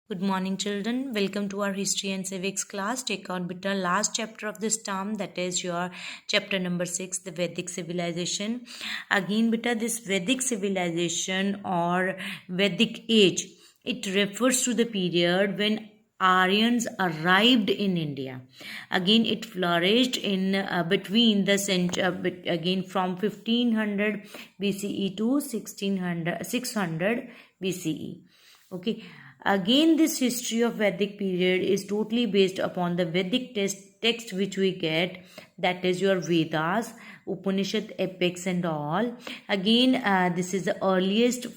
Good morning, children. Welcome to our history and civics class. Take out beta last chapter of this term, that is your chapter number 6, the Vedic civilization. Again, beta, this Vedic civilization or Vedic age, it refers to the period when Aryans arrived in India. Again, it flourished in between the again from 1500 BCE to 600 BCE. Okay. Again, this history of Vedic period is totally based upon the Vedic text which we get, that is your Vedas, Upanishad, epics and all. Again, this is the earliest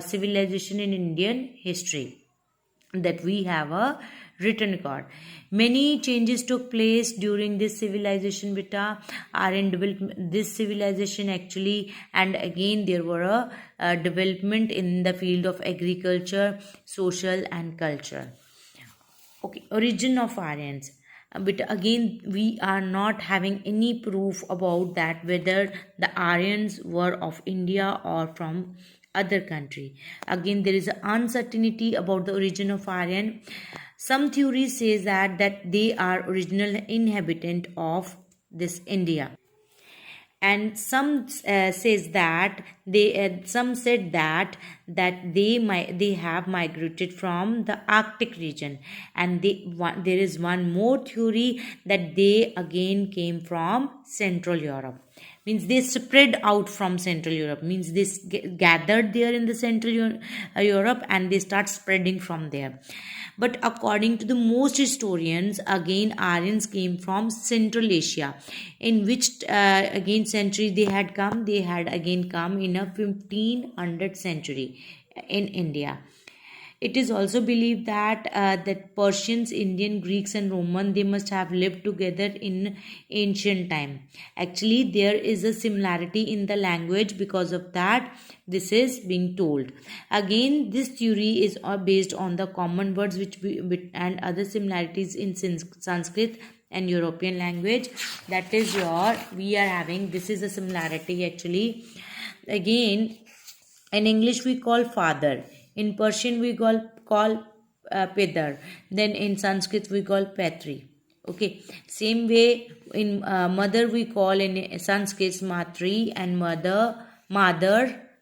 civilization in Indian history that we have a written record. Many changes took place during this civilization beta are in development this civilization actually, and again there were a development in the field of agriculture, social and culture. Okay, origin of Aryans. But again, we are not having any proof about that whether the Aryans were of India or from other country. Again, there is uncertainty about the origin of Aryan. Some theories says that they are original inhabitant of this India, and some says that some said they have migrated from the Arctic region, and there is one more theory that they again came from Central Europe, means they spread out from Central Europe, means they gathered there in the Europe and they start spreading from there. But according to the most historians, again Aryans came from Central Asia, in which again century they had come. They had again come in a 1500 century in India. It is also believed that Persians, Indian, Greeks, and Roman, they must have lived together in ancient time. Actually, there is a similarity in the language. Because of that, this is being told. Again, this theory is based on the common words and other similarities in Sanskrit and European language. That is we are having. This is a similarity actually. Again, in English we call father. In Persian we call Pedar. Then in Sanskrit we call Petri. Okay. Same way in mother we call in Sanskrit Matri, and mother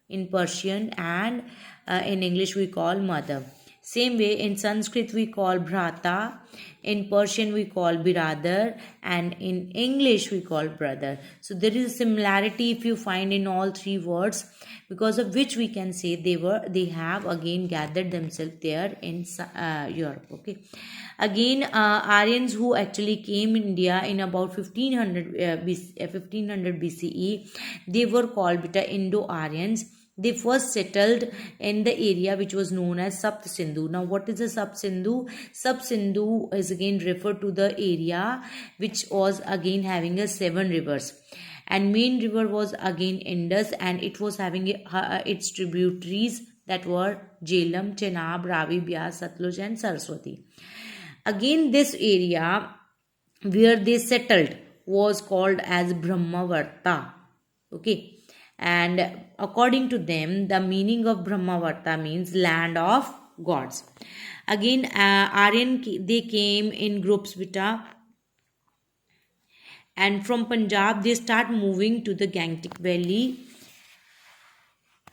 in Persian, and in English we call mother. Same way in Sanskrit we call Bhrata, in Persian we call Biradar, and in English we call brother. So there is a similarity if you find in all three words, because of which we can say they have again gathered themselves there in Europe. Okay. Again, Aryans who actually came in India in about 1500 BCE, they were called Indo-Aryans. They first settled in the area which was known as Sapt Sindhu. Now, what is the Sapt Sindhu? Sapt Sindhu is again referred to the area which was again having a 7 rivers. And main river was again Indus, and it was having its tributaries that were Jhelum, Chenab, Ravi, Byas, Satluj and Saraswati. Again, this area where they settled was called as Brahmavarta. Okay. And according to them, the meaning of Brahmavarta means land of gods. Again, Aryan, they came in groups beta, and from Punjab they start moving to the Gangetic Valley,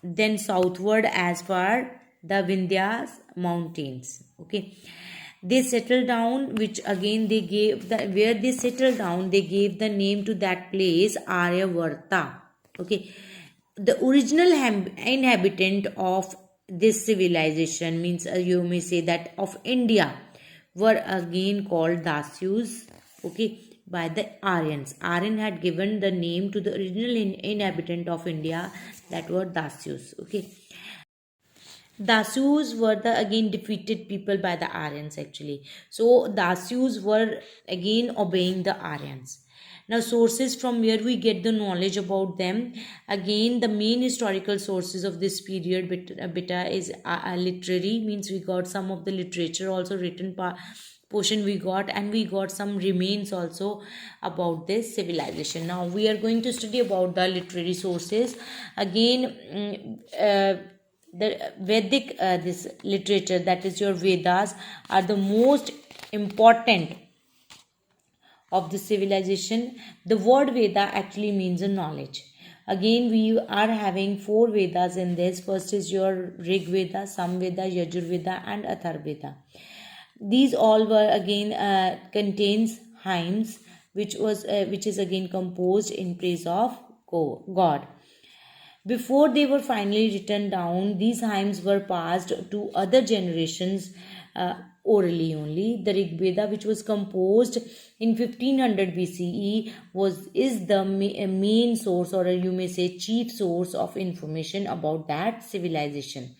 then southward as far the Vindhyas mountains. Okay. They settled down, which again they gave where they settled down, they gave the name to that place Aryavarta. Okay. The original inhabitant of this civilization, means you may say that of India, were again called Dasyus. Okay, by the Aryans. Aryan had given the name to the original inhabitant of India, that were Dasyus. Okay. Dasyus were the again defeated people by the Aryans actually. So Dasyus were again obeying the Aryans. Now, sources from where we get the knowledge about them. Again, the main historical sources of this period beta is literary, means we got some of the literature also written portion we got, and we got some remains also about this civilization. Now we are going to study about the literary sources. Again, the Vedic this literature, that is your Vedas, are the most important of the civilization. The word Veda actually means a knowledge. Again, we are having four Vedas in this. First is your Rig Veda, Samveda, Yajurveda, and Atharveda. These all were again contains hymns, which is again composed in praise of God. Before they were finally written down, these hymns were passed to other generations orally only. The Rig Veda, which was composed in 1500 BCE, is the main source, or you may say chief source of information about that civilization.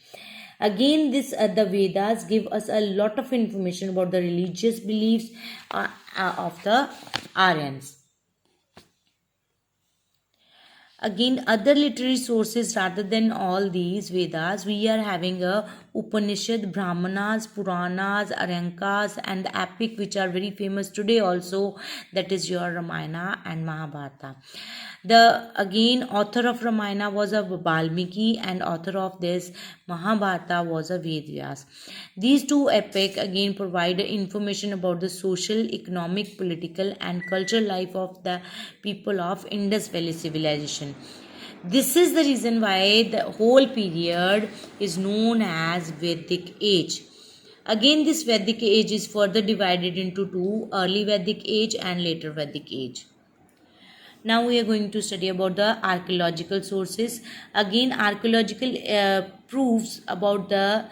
Again, this the Vedas give us a lot of information about the religious beliefs of the Aryans. Again, other literary sources rather than all these Vedas, we are having a Upanishad, Brahmanas, Puranas, Arankas, and the epic which are very famous today also, that is your Ramayana and Mahabharata. The again author of Ramayana was a Valmiki, and author of this Mahabharata was a Vedvyas. These two epic again provide information about the social, economic, political, and cultural life of the people of Indus Valley civilization. This is the reason why the whole period is known as Vedic age. Again, this Vedic age is further divided into two: early Vedic age and later Vedic age. Now we are going to study about the archaeological sources. Again, archaeological proofs about the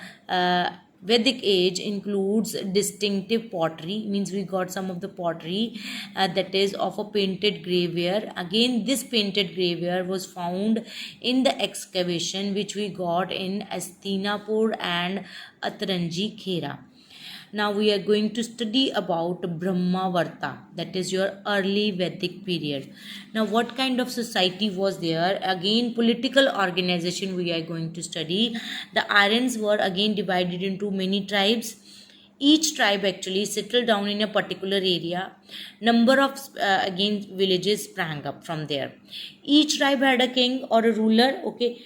Vedic age includes distinctive pottery, means we got some of the pottery that is of a painted graveware. Again, this painted graveware was found in the excavation which we got in Astinapur and Atranji Khera. Now we are going to study about Brahmavarta, that is your early Vedic period. Now what kind of society was there? Again, political organization we are going to study. The Aryans were again divided into many tribes. Each tribe actually settled down in a particular area. Number of again villages sprang up from there. Each tribe had a king or a ruler. Okay,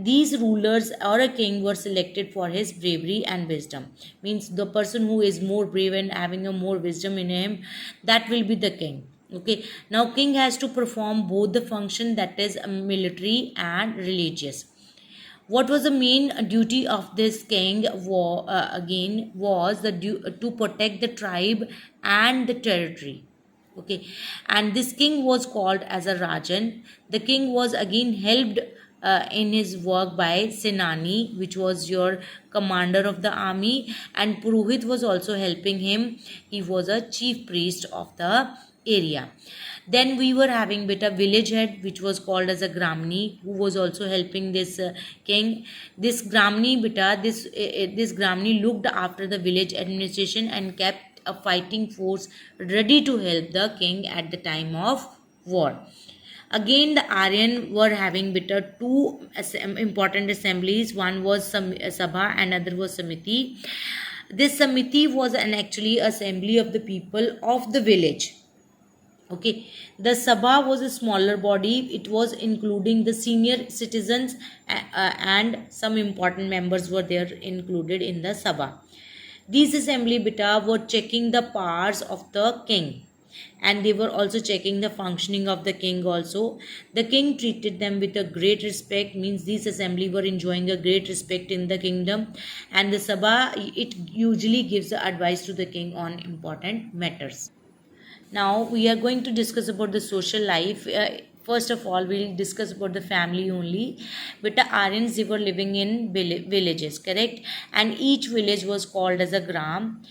these rulers or a king were selected for his bravery and wisdom. Means the person who is more brave and having a more wisdom in him, that will be the king. Okay, now king has to perform both the function, that is military and religious. What was the main duty of this king was to protect the tribe and the territory. Okay, and this king was called as a Rajan. The king was again helped in his work by Senani, which was your commander of the army, and Purohit was also helping him. He was a chief priest of the area. Then we were having bit a village head which was called as a Gramni, who was also helping this king. This Gramni this Gramni looked after the village administration and kept a fighting force ready to help the king at the time of war. Again, the Aryan were having two important assemblies. One was Sabha and other was Samiti. This Samiti was an actually assembly of the people of the village. Okay, the Sabha was a smaller body. It was including the senior citizens and some important members were there included in the Sabha. These assembly were checking the powers of the king, and they were also checking the functioning of the king also. The king treated them with a great respect, means these assembly were enjoying a great respect in the kingdom, and the Sabha, it usually gives the advice to the king on important matters. Now we are going to discuss about the social life. First of all, we'll discuss about the family only. But the Aryans, they were living in villages, correct? And each village was called as a gram.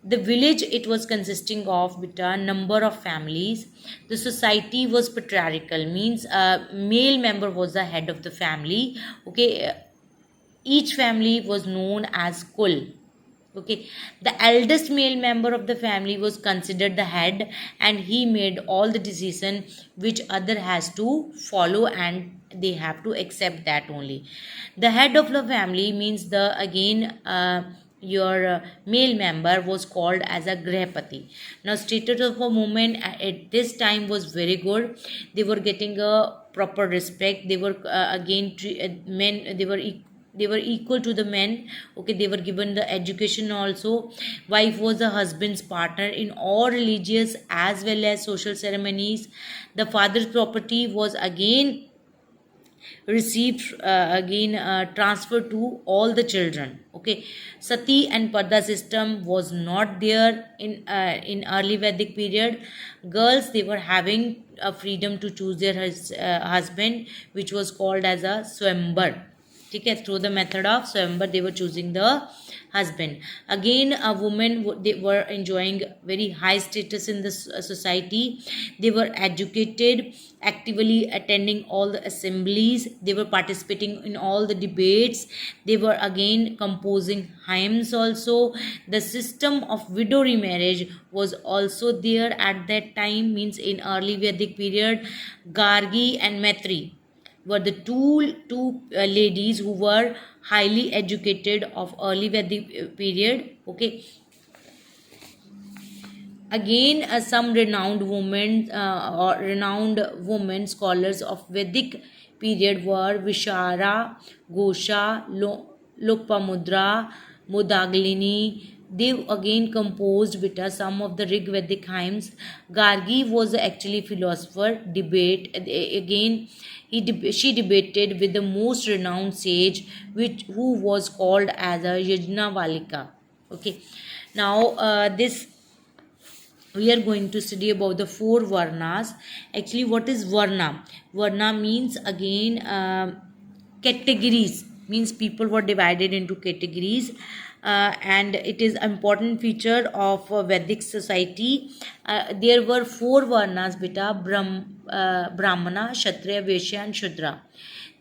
The village, it was consisting of a number of families. The society was patriarchal, means a male member was the head of the family. Okay, each family was known as Kul. Okay, the eldest male member of the family was considered the head, and he made all the decision which other has to follow, and they have to accept that only. The head of the family means the again your male member was called as a grahapati. Now status of a woman at this time was very good. They were getting a proper respect. They were men, they were they were equal to the men. Okay, they were given the education also. Wife was the husband's partner in all religious as well as social ceremonies. The father's property was again received, again transferred to all the children. Okay, sati and parda system was not there in early Vedic period. Girls, they were having a freedom to choose their husband, which was called as a swambar. Okay, through the method of swambar they were choosing the husband. Again, a woman, they were enjoying very high status in the society. They were educated, actively attending all the assemblies. They were participating in all the debates. They were again composing hymns also. The system of widow remarriage was also there at that time, means in early Vedic period. Gargi and Maitri were the two ladies who were highly educated of early Vedic period. Okay, again some renowned women scholars of Vedic period were Vishara, Gosha, Lopamudra, Modaglini. They again composed beta some of the Rig Vedic hymns. Gargi was actually philosopher. Debate again. She debated with the most renowned sage, which who was called as a Yajnavalika. Okay, now this we are going to study about the four varnas. Actually, what is varna? Varna means again categories, means people were divided into categories. And it is important feature of Vedic society. There were four varnas beta: Brahmana, Kshatriya, Vaishya and Shudra.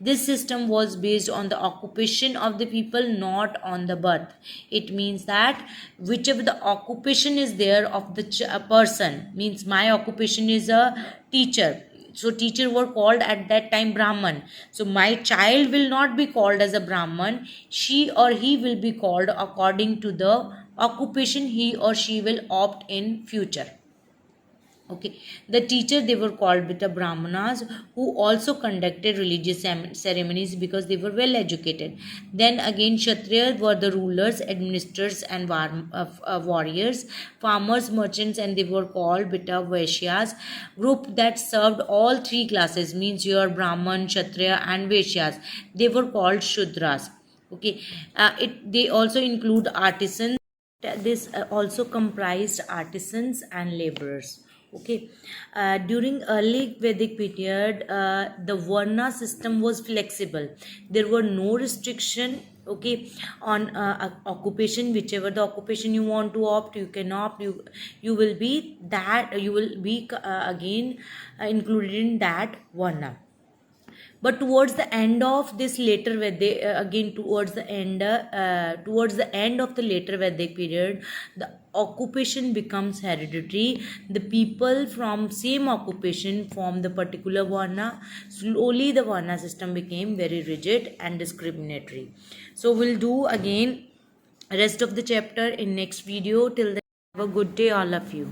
This system was based on the occupation of the people, not on the birth. It means that whichever the occupation is there of the person, means my occupation is a teacher. So teacher were called at that time Brahman. So my child will not be called as a Brahman. She or he will be called according to the occupation he or she will opt in future. Okay, the teacher, they were called Bita Brahmanas, who also conducted religious ceremonies because they were well educated. Then again, Kshatriyas were the rulers, administrators, and warriors. Farmers, merchants, and they were called Bita Vaishyas. Group that served all three classes, means your Brahman, Kshatriya, and Vaishyas. They were called Shudras. Okay, they also include artisans. This also comprised artisans and laborers. Okay, during early Vedic period, the Varna system was flexible. There were no restriction. Okay, on occupation, whichever the occupation you want to opt, you can opt. You will be that, you will be again included in that Varna. But towards the end of this later Vedic, again towards the end of the later Vedic period, the occupation becomes hereditary. The people from same occupation form the particular Varna. Slowly the Varna system became very rigid and discriminatory. So we'll do again rest of the chapter in next video. Till then, have a good day all of you.